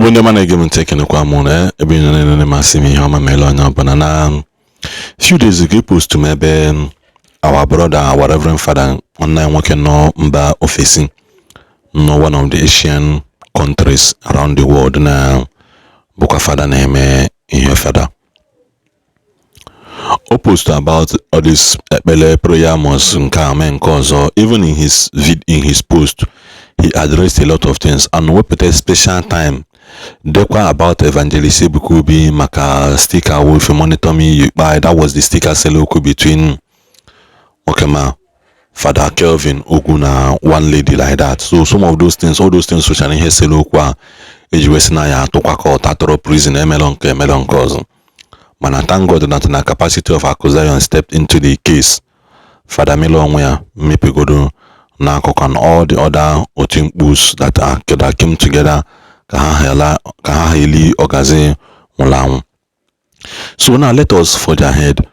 Igbo ndị mana ege taking kwa mụ ebe na masị m ihe ọma mele onye ọbụla na few days ago post to ebe our brother, our reverend father nwanne nwoke nọ mba ofesi no one of the Asian countries around the world na bụkwa father na-eme ihe father. O post about all this ekpele prayer mos nke ame nke ọzọ. Even in his post he addressed a lot of things and we put a special time dekwa about evangelist Ebukubi maka sticker with monitor me by that was the sticker seloku between Okema Father Kelvin Oguna one lady like that. So some of those things, all those things which are in here selokwa ejiwesina ya tukwako tatoro prison emelon cause. Man, I thank God that in the capacity of accusation stepped into the case. Father Milo Onwea, Mipigodo, Nakok, and all the other Otimpus that came together, Kahaheli, Ogaze, Mulam. So now let us forge ahead.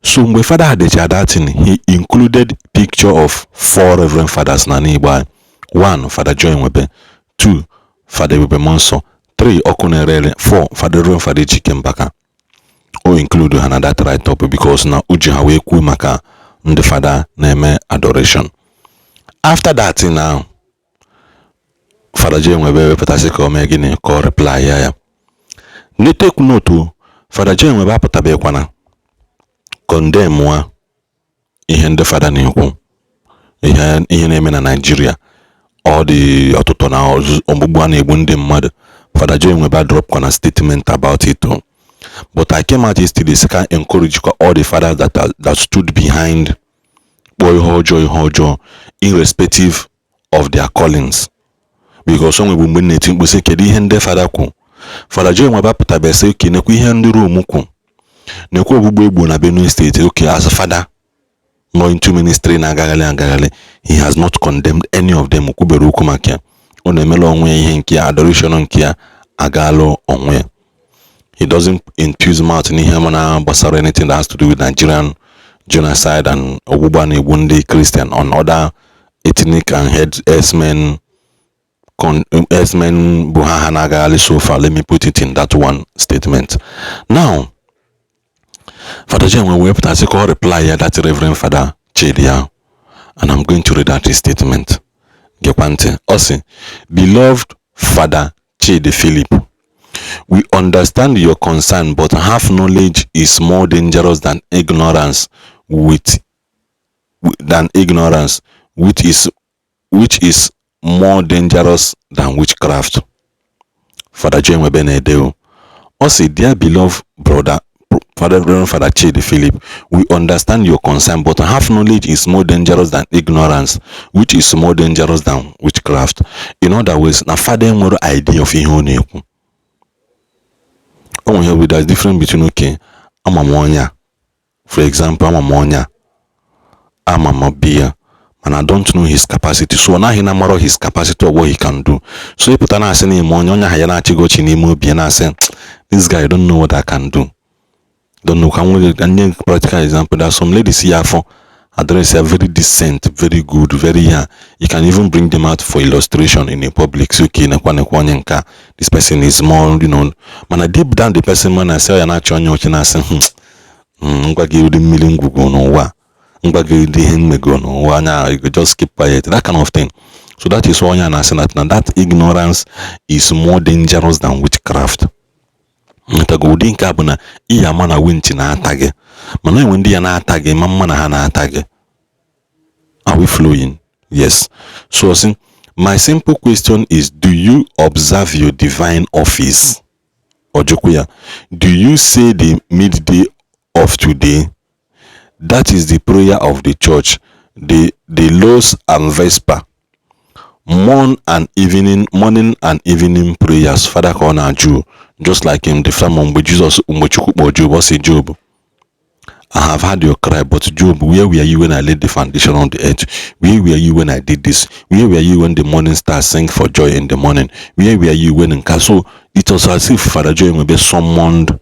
So my father had that thing, he included picture of 4 reverend fathers Naniba. 1, Father Joy Nwebe. 2, Father Nwebe Monso. 3, Okunerele. 4, Father Reverend Father Chikembaka. Or include another right up because now uji hawe ku maka the father name Adoration. After that now Father J Nwebe patasiko megini call reply ya. Ni take note Father J Nwebe apatabe kwana condemn wa ihe ndị father na-ekwu ihe na-eme na Nigeria all the ọtụtụ na ogbugbu na-egbu ndị mmadụ. Father J Nwebe drop kwana statement about it. But I came out yesterday to encourage all the fathers that stood behind Boy Hojo, irrespective of their callings. Because some will be native will say, Kedi Hende Fadaku. Father Joe Mabapata Bese, okay, Neku Hendu Muku. Neku Bubu na Benue State, okay, as a father, more into ministry na Gagale and Gagale, he has not condemned any of them. Ukuberuku Makia. On the melon way, Henkia, Adoration on Kia, Agalo on where. He doesn't infuse mouth in Hemana Basara anything that has to do with Nigerian genocide and Obubani Wundi Christian on other ethnic and herdsmen Buhahanaga so far. Let me put it in that one statement. Now, Father Jen, when we have to reply here, that Reverend Father Chidi, and I'm going to read out his statement. Gepante, Osi, beloved Father Chidi Philip. We understand your concern, but half knowledge is more dangerous than ignorance, which is more dangerous than witchcraft. Father John Webenedeo. Also, dear beloved brother, Father Chidi Philip, we understand your concern, but half knowledge is more dangerous than ignorance, which is more dangerous than witchcraft. In other words, na father more idea of ihe. Oh, here with that difference between okay, I'm a monya. For example, I'm a monya. I'm a mobia, and I don't know his capacity. So now he know his capacity of what he can do. So he put an ass in monya hayana chigo chini mobia and say, this guy don't know what I can do. Don't know. Can we and practical example? There are some ladies here for address are very decent, very good, very young. You can even bring them out for illustration in a public. So okay, this person is more, man. I deep down the person man I say you're not showing you I say, give the million go no wa. Give the hen me go no wa now you just keep quiet. That kind of thing. So that is why I say that now that ignorance is more dangerous than witchcraft. Ntagodin kabuna iya mana winti na atage. Mana wendi ya na atage, mama na hana atage. Are we flowing? Yes. So my simple question is, do you observe your divine office? Ojokuya, do you say the midday of today? That is the prayer of the church, the Los and Vesper. Morning and evening prayers. Father Kona Jew, just like him, the family of Jesus, Job. I have heard your cry, but Job, where were you when I laid the foundation on the earth? Where were you when I did this? Where were you when the morning stars sang for joy in the morning? Where were you when in Castle? It was as if Father Joy may be summoned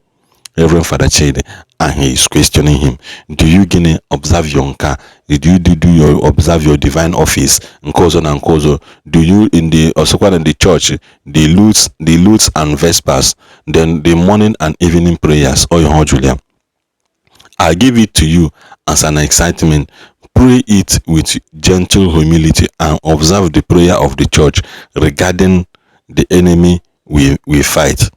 Reverend Father Chidi, and he is questioning him. Do you gonna observe your nka? Do you observe your divine office? Nkozo na nkozo. Do you in the church the lutes and vespers, then the morning and evening prayers? Oh, your Julia. I give it to you as an excitement. Pray it with gentle humility and observe the prayer of the church regarding the enemy we fight.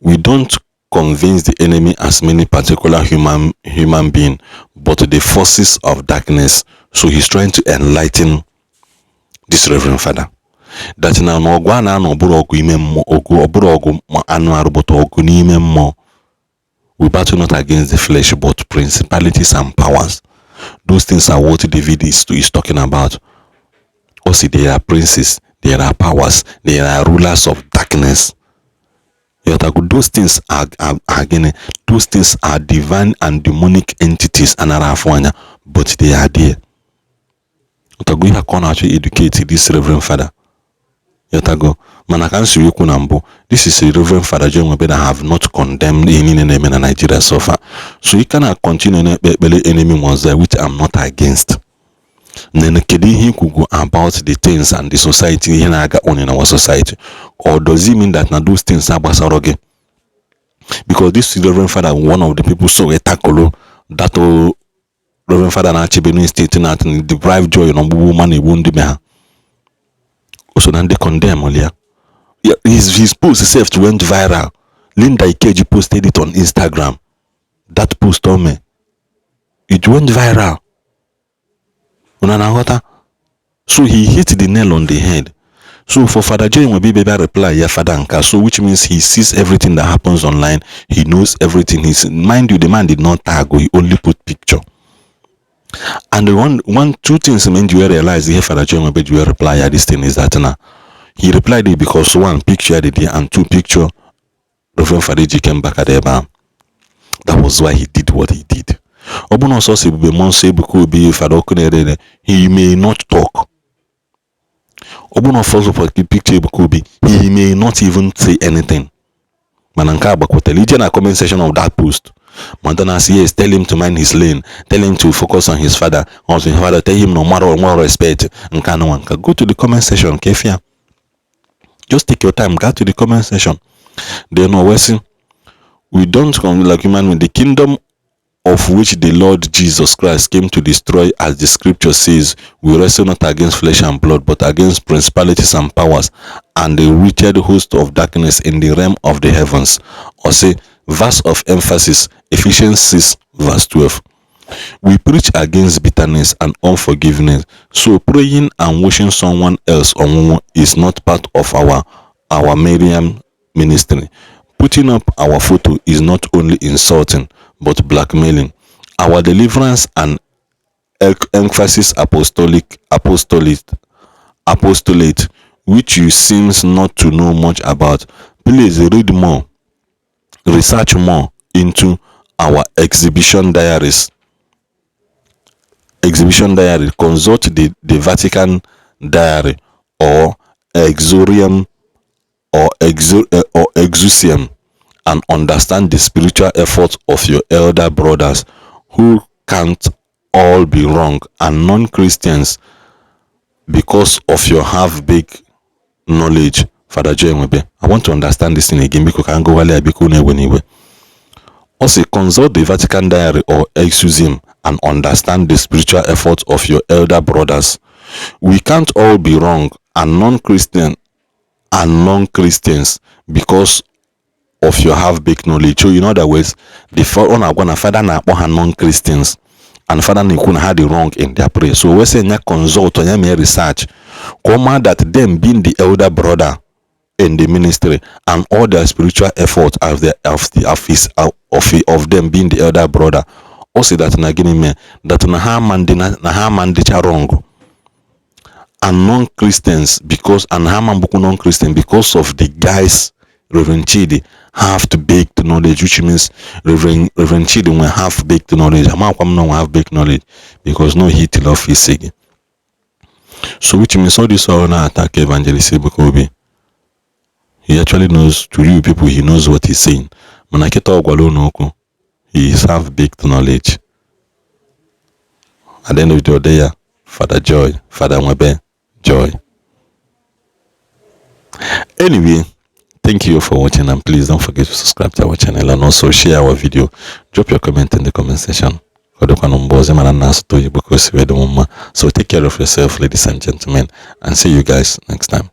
We don't convince the enemy as many particular human being, but the forces of darkness. So he's trying to enlighten this Reverend Father. That na ogwa na oburu ogu ime mmo oburu ogu anu aru but ogu n'ime mmo. We battle not against the flesh but principalities and powers. Those things are what David is talking about. Also, there are princes, there are powers, there are rulers of darkness. Those things are again, those things are divine and demonic entities and are, but they are there. We have to educate this Reverend Father. This is a Reverend Father John Nwebe that have not condemned any enemy in Nigeria so far. So you cannot continue enemy ones there, which I'm not against. Then he could go about the things and the society in our society, or does it mean that now those things are basaroge? Because this Reverend Father, one of the people saw a tackle that Reverend Father na Chibenu state and deprive joy on woman he won't be. So then they condemn Olia. Yeah, his post itself went viral. Linda Ikeji posted it on Instagram. That post on me. It went viral. So he hit the nail on the head. So for Father J will be reply, yeah, Father Anka. So which means he sees everything that happens online. He knows everything. Mind you, the man did not tag, he only put picture. And the two things made you realize here Father J will be reply at this thing is that now he replied it because one picture the day and two picture Reverend Father J came back at the bar. That was why he did what he did. He may not talk. He may not even say anything. Mananka Bakotelija na comment section of that post. Montana says, tell him to mind his lane, tell him to focus on his father, also his father, tell him no matter more respect. Go to the comment section, Kefia. Just take your time, go to the comment section. Then we don't come like human with the kingdom of which the Lord Jesus Christ came to destroy, as the scripture says, we wrestle not against flesh and blood, but against principalities and powers, and the wicked host of darkness in the realm of the heavens. Or say, verse of emphasis, Ephesians 6, verse 12. We preach against bitterness and unforgiveness, so praying and wishing someone else on is not part of our Miriam ministry. Putting up our photo is not only insulting, but blackmailing. Our deliverance and emphasis apostolate, which you seems not to know much about. Please read more, research more into our exhibition diaries. Consult the Vatican diary or exorium or exousium, and understand the spiritual efforts of your elder brothers who can't all be wrong and non-Christians because of your half-baked knowledge. Father J. Nwebe, I want to understand this thing again because I can go anywhere. Also, consult the Vatican diary or exousium and understand the spiritual efforts of your elder brothers. We can't all be wrong and non-Christians because of your half-baked knowledge. So in other words, the father na non-Christians and father Nikuna had the wrong in their prayer. So we say consult or research come that them being the elder brother in the ministry and all their spiritual effort of them being the elder brother. Also that na gini that na ha man wrong and non-Christians because non-Christian because of the guys Reverend Chidi half-baked knowledge, which means Reverend Chidi will half-baked knowledge. Half-baked knowledge because no heat of his sake. So which means all this all now attack evangelist Ibukobi. He actually knows, to you people, he knows what he's saying. He is half-baked knowledge. At the end of the day, Father Joy, Father Nwebe Joy. Anyway, thank you for watching, and please don't forget to subscribe to our channel and also share our video. Drop your comment in the comment section. So take care of yourself, ladies and gentlemen, and see you guys next time.